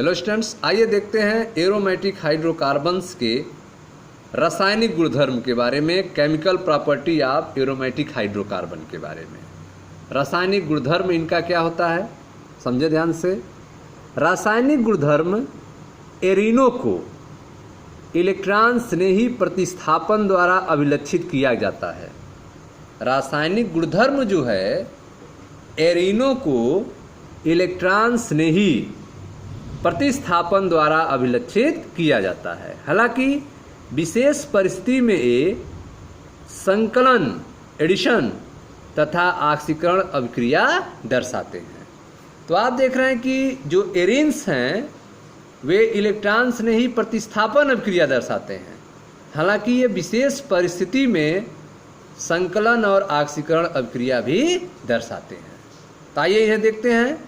Hello students, आइए देखते हैं एरोमेटिक हाइड्रोकार्बन्स के रासायनिक गुणधर्म के बारे में, chemical property of aromatic hydrocarbon के बारे में। रासायनिक गुणधर्म इनका क्या होता है, समझे ध्यान से। रासायनिक गुणधर्म एरिनो को इलेक्ट्रॉन स्नेही प्रतिस्थापन द्वारा अभिलक्षित किया जाता है। रासायनिक गुणधर्म जो है एरिनो को इलेक्ट्रॉन स्नेही प्रतिस्थापन द्वारा अभिलक्षित किया जाता है। हालांकि विशेष परिस्थिति में ये संकलन एडिशन तथा ऑक्सीकरण अभिक्रिया दर्शाते हैं। तो आप देख रहे हैं कि जो एरिन्स हैं वे इलेक्ट्रॉन स्नेही प्रतिस्थापन अभिक्रिया दर्शाते हैं। हालांकि ये विशेष परिस्थिति में संकलन और ऑक्सीकरण अभिक्रिया भी दर्शाते हैं। तो आइए इन्हें देखते हैं।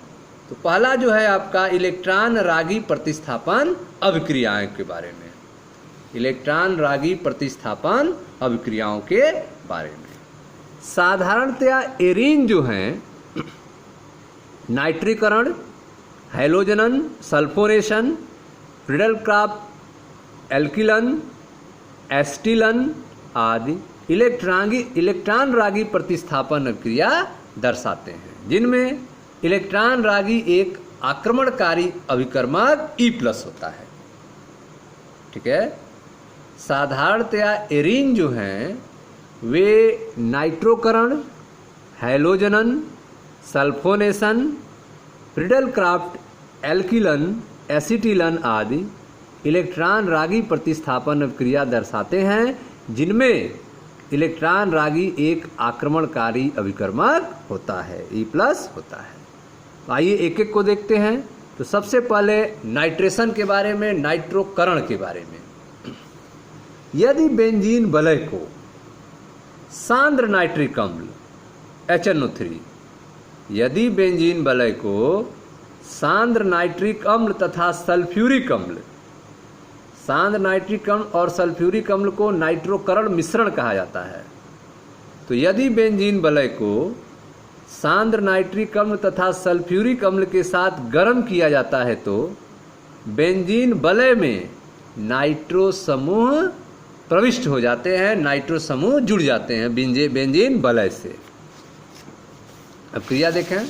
तो पहला जो है आपका इलेक्ट्रॉन रागी प्रतिस्थापन अभिक्रियाओं के बारे में, इलेक्ट्रॉन रागी प्रतिस्थापन अभिक्रियाओं के बारे में। साधारणतया एरीन जो हैं नाइट्रीकरण, हैलोजनन, सल्फोनेशन, फ्रीडलक्राफ्ट एल्किलन, एस्टिलन आदि इलेक्ट्रॉन रागी प्रतिस्थापन अभिक्रिया दर्शाते हैं, जिनमें इलेक्ट्रॉन रागी एक आक्रमणकारी अभिकर्मक E+ होता है। ठीक है। साधारणतया एरीन जो हैं वे नाइट्रोकरण, हैलोजनन, सल्फोनेशन, फ्रीडलक्राफ्ट एल्किलन, एसिटिलन आदि इलेक्ट्रॉन रागी प्रतिस्थापन अभिक्रिया दर्शाते हैं, जिनमें इलेक्ट्रॉन रागी एक आक्रमणकारी अभिकर्मक होता है, E+ होता है। आइए एक एक को देखते हैं। तो सबसे पहले नाइट्रेशन के बारे में, नाइट्रोकरण के बारे में। यदि बेंजीन वलय को सांद्र नाइट्रिक अम्ल HNO3, यदि बेंजीन वलय को सांद्र नाइट्रिक अम्ल तथा सल्फ्यूरिक अम्ल, सांद्र नाइट्रिक अम्ल और सल्फ्यूरिक अम्ल को नाइट्रोकरण मिश्रण कहा जाता है। तो यदि बेंजीन वलय को सांद्र नाइट्रिक अम्ल तथा सल्फ्यूरिक अम्ल के साथ गर्म किया जाता है तो बेंजीन वलय में नाइट्रो समूह प्रविष्ट हो जाते हैं, नाइट्रो समूह जुड़ जाते हैं बेंजीन वलय से। अब क्रिया देखें।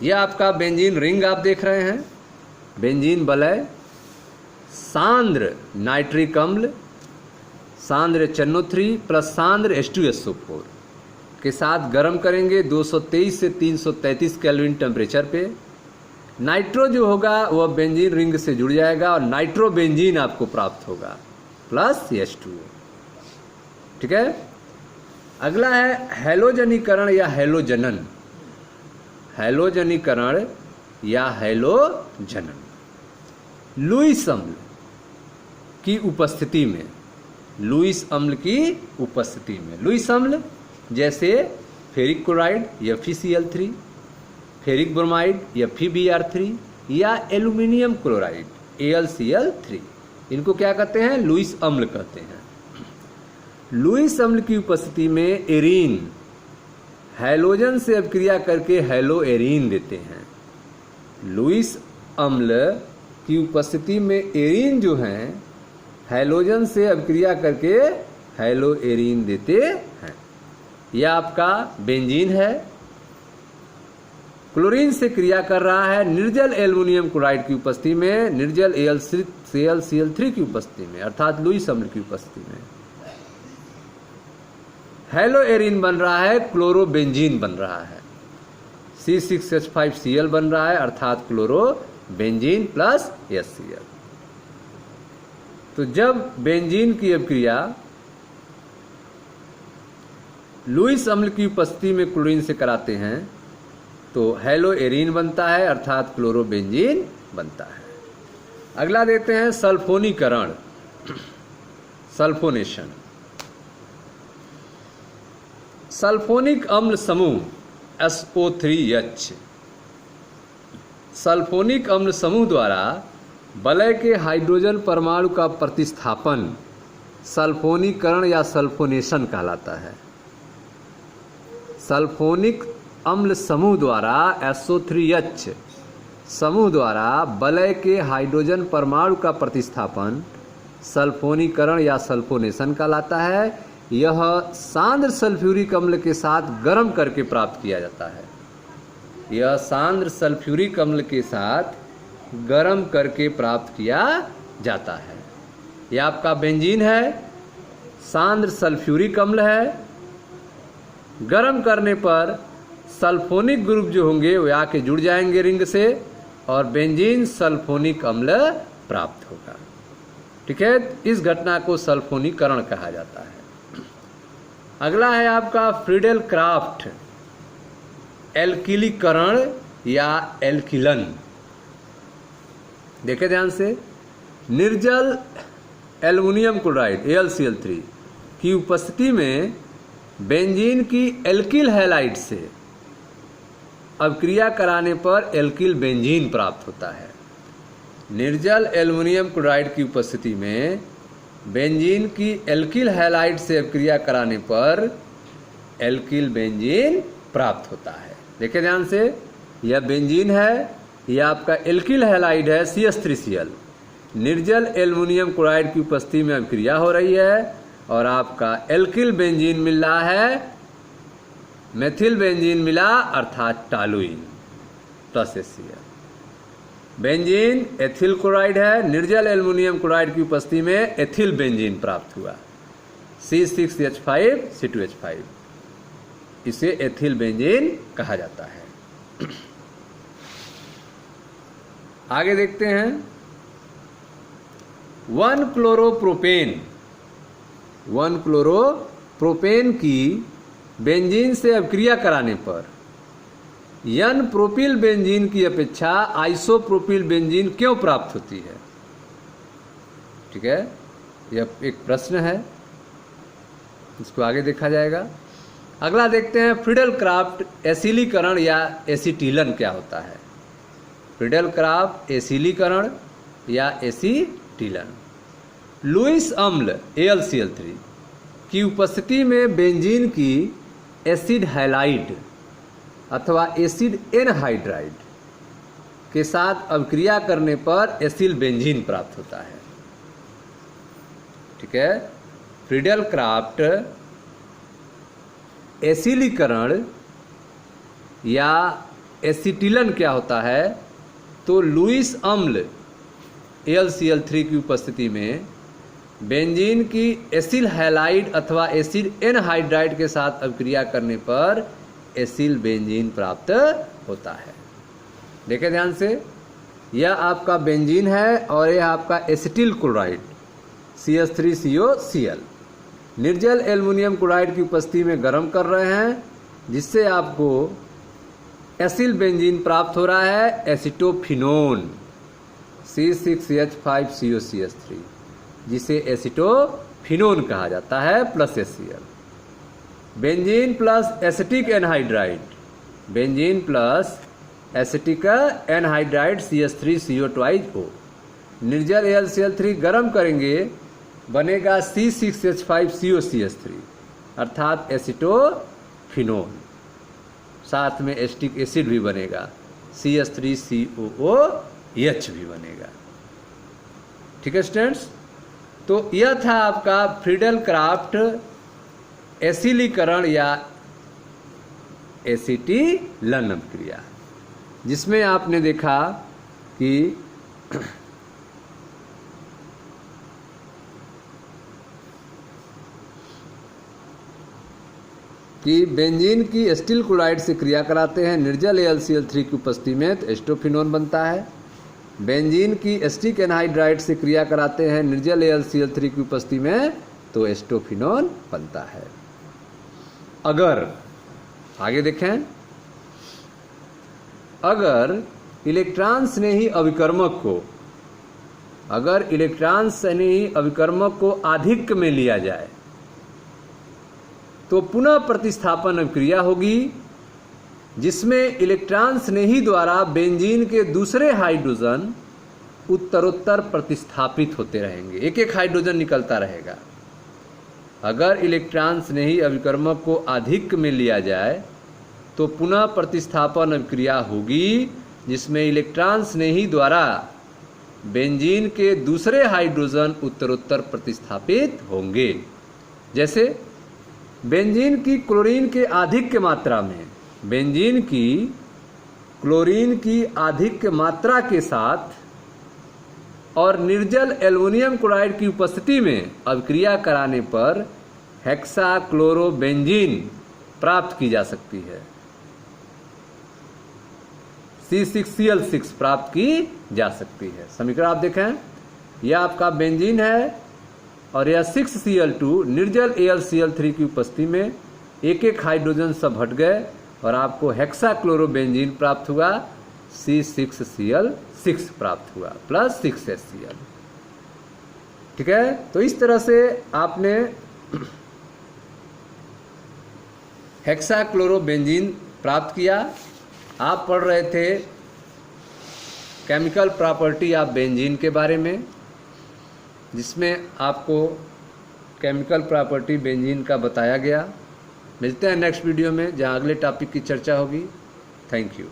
यह आपका बेंजीन रिंग आप देख रहे हैं। बेंजीन वलय सांद्र नाइट्रिक अम्ल, सांद्र HNO3 प्लस सांद्र H2SO4 के साथ गर्म करेंगे 223 से 333 केल्विन टेम्परेचर पे। नाइट्रो जो होगा वह बेंजीन रिंग से जुड़ जाएगा और नाइट्रो बेंजीन आपको प्राप्त होगा प्लस H2O। ठीक है। अगला है हैलोजनीकरण या हैलोजनन, हैलोजनीकरण या हैलोजनन। लुईस अम्ल की उपस्थिति में, लुईस अम्ल की उपस्थिति में, लुईस अम्ल जैसे फेरिक क्लोराइड या FeCl3, फेरिक ब्रोमाइड या FeBr3 या एल्यूमिनियम क्लोराइड AlCl3, इनको क्या कहते हैं, लुईस अम्ल कहते हैं। लुईस अम्ल की उपस्थिति में एरीन हैलोजन से अभिक्रिया करके हैलो एरीन देते हैं। लुईस अम्ल की उपस्थिति में एरीन जो हैं हैलोजन से अभिक्रिया करके हैलो एरीन देते हैं। यह आपका बेंजीन है, क्लोरीन से क्रिया कर रहा है निर्जल एल्युमिनियम क्लोराइड की उपस्थिति में, निर्जल AlCl3 की उपस्थिति में, अर्थात लुईस अम्ल की उपस्थिति में। हैलो एरीन बन रहा है, क्लोरोबेंजीन बन रहा है, C6H5Cl बन रहा है, अर्थात क्लोरोबेंजीन प्लस HCl। तो जब बेंजीन की अभिक्रिया लुईस अम्ल की उपस्थिति में क्लोरीन से कराते हैं तो हैलो एरीन बनता है, अर्थात क्लोरोबेंजीन बनता है। अगला देखते हैं सल्फोनीकरण, सल्फोनेशन। सल्फोनिक अम्ल समूह SO3H, सल्फोनिक अम्ल समूह द्वारा वलय के हाइड्रोजन परमाणु का प्रतिस्थापन सल्फोनीकरण या सल्फोनेशन कहलाता है। सल्फोनिक अम्ल समूह द्वारा SO3H समूह द्वारा वलय के हाइड्रोजन परमाणु का प्रतिस्थापन सल्फोनीकरण या सल्फोनेशन कहलाता है। यह सांद्र सल्फ्यूरिक अम्ल के साथ गर्म करके प्राप्त किया जाता है। यह सांद्र सल्फ्यूरिक अम्ल के साथ गर्म करके प्राप्त किया जाता है। यह आपका बेंजीन है, सांद्र सल्फ्यूरिक अम्ल है। गर्म करने पर सल्फोनिक ग्रुप जो होंगे वे आके जुड़ जाएंगे रिंग से और बेंजीन सल्फोनिक अम्ल प्राप्त होगा। ठीक है, इस घटना को सल्फोनीकरण कहा जाता है। अगला है आपका फ्रीडेल क्राफ्ट एल्किलीकरण या एल्किलन। देखें ध्यान से, निर्जल एल्युमिनियम क्लोराइड AlCl3 की उपस्थिति में बेंजीन की एल्किल हैलाइड से अभिक्रिया कराने पर एल्किल बेंजीन प्राप्त होता है। निर्जल एल्युमिनियम क्लोराइड की उपस्थिति में बेंजीन की एल्किल हैलाइड से अभिक्रिया कराने पर एल्किल बेंजीन प्राप्त होता है। देखिए ध्यान से, यह बेंजीन है, यह आपका एल्किल हैलाइड है CH3Cl। निर्जल एल्युमिनियम क्लोराइड की उपस्थिति में अभिक्रिया हो रही है और आपका एल्किल बेंजीन मिल रहा है, मेथिल बेंजीन मिला अर्थात toluene plus HCl। Benzene ethyl chloride है, निर्जल एल्युमिनियम क्लोराइड की उपस्थिति में एथिल बेंजीन प्राप्त हुआ C6H5 इसे एथिल बेंजीन कहा जाता है। आगे देखते हैं 1-क्लोरोप्रोपेन की बेंजीन से अभिक्रिया कराने पर N-प्रोपिल बेंजीन की अपेक्षा आइसोप्रोपिल बेंजीन क्यों प्राप्त होती है? ठीक है, यह एक प्रश्न है, इसको आगे देखा जाएगा। अगला देखते हैं फ्रीडेल क्राफ्ट एसिलीकरण या एसीटिलन क्या होता है। फ्रीडेल क्राफ्ट एसिलीकरण या एसीटिलन। लुईस अम्ल AlCl3 की उपस्थिति में बेंजीन की एसिड हैलाइड अथवा एसिड एनहाइड्राइड के साथ अभिक्रिया करने पर एसिल बेंजीन प्राप्त होता है। ठीक है, फ्रीडेल क्राफ्ट एसिलीकरण या एसिटिलन क्या होता है? तो लुईस अम्ल AlCl3 की उपस्थिति में बेंजीन की एसिल हैलाइड अथवा एसिड एनहाइड्राइड के साथ अभिक्रिया करने पर एसिल बेंजीन प्राप्त होता है। देखें ध्यान से, यह आपका बेंजीन है और यह आपका एसिटिल क्लोराइड CH3COCl निर्जल एल्युमिनियम क्लोराइड की उपस्थिति में गर्म कर रहे हैं, जिससे आपको एसिल बेंजीन प्राप्त हो रहा है एसिटोफिनोन C6H5COCH3 जिसे एसिटोफिनोन कहा जाता है plus HCl। Benzene plus acetic anhydride, benzene plus acetic anhydride CH3CO2O निर्जल AlCl3 गर्म करेंगे, बनेगा C6H5COCH3 अर्थात एसिटोफिनोन। साथ में एसिटिक एसिड भी बनेगा CH3COOH भी बनेगा। ठीक है स्टूडेंट्स, तो यह था आपका फ्रीडेल क्राफ्ट एसिलीकरण या एसिटिलन अभिक्रिया, जिसमें आपने देखा कि बेंजीन की एसिटिल क्लोराइड से क्रिया कराते हैं निर्जल AlCl3 की उपस्थिति में तो एस्टोफिनोन बनता है। बेंजीन की एसिटिक एनहाइड्राइड से क्रिया कराते हैं निर्जल AlCl3 की उपस्थिति में तो एस्टोफिनोन बनता है। अगर आगे देखें, अगर इलेक्ट्रॉन स्नेही अभिकर्मक को आधिक्य में लिया जाए तो पुनः प्रतिस्थापन अभिक्रिया होगी, जिसमें इलेक्ट्रॉन स्नेही द्वारा बेंजीन के दूसरे हाइड्रोजन उत्तरोत्तर प्रतिस्थापित होते रहेंगे, एक एक हाइड्रोजन निकलता रहेगा। अगर इलेक्ट्रॉन स्नेही अभिकर्मक को आधिक्य में लिया जाए तो पुनः प्रतिस्थापन अभिक्रिया होगी, जिसमें इलेक्ट्रॉन स्नेही द्वारा बेंजीन के दूसरे हाइड्रोजन उत्तरोत्तर प्रतिस्थापित होंगे। जैसे बेंजीन की क्लोरीन के आधिक्य मात्रा में, बेंजीन की क्लोरीन की आधिक्य मात्रा के साथ और निर्जल एल्युमिनियम क्लोराइड की उपस्थिति में अभिक्रिया कराने पर हेक्साक्लोरोबेंजीन प्राप्त की जा सकती है, C6Cl6 प्राप्त की जा सकती है। समीकरण आप देखें, यह आपका बेंजीन है और यह 6Cl2 निर्जल AlCl3 की उपस्थिति में एक एक हाइड्रोजन सब हट गए और आपको हेक्साक्लोरोबेंजीन प्राप्त हुआ, C6Cl6 प्राप्त हुआ प्लस 6HCl। ठीक है, तो इस तरह से आपने हेक्साक्लोरोबेंजीन प्राप्त किया। आप पढ़ रहे थे केमिकल प्रॉपर्टी ऑफ बेंजीन के बारे में, जिसमें आपको केमिकल प्रॉपर्टी बेंजीन का बताया गया। मिलते हैं नेक्स्ट वीडियो में, जहां अगले टॉपिक की चर्चा होगी। Thank you.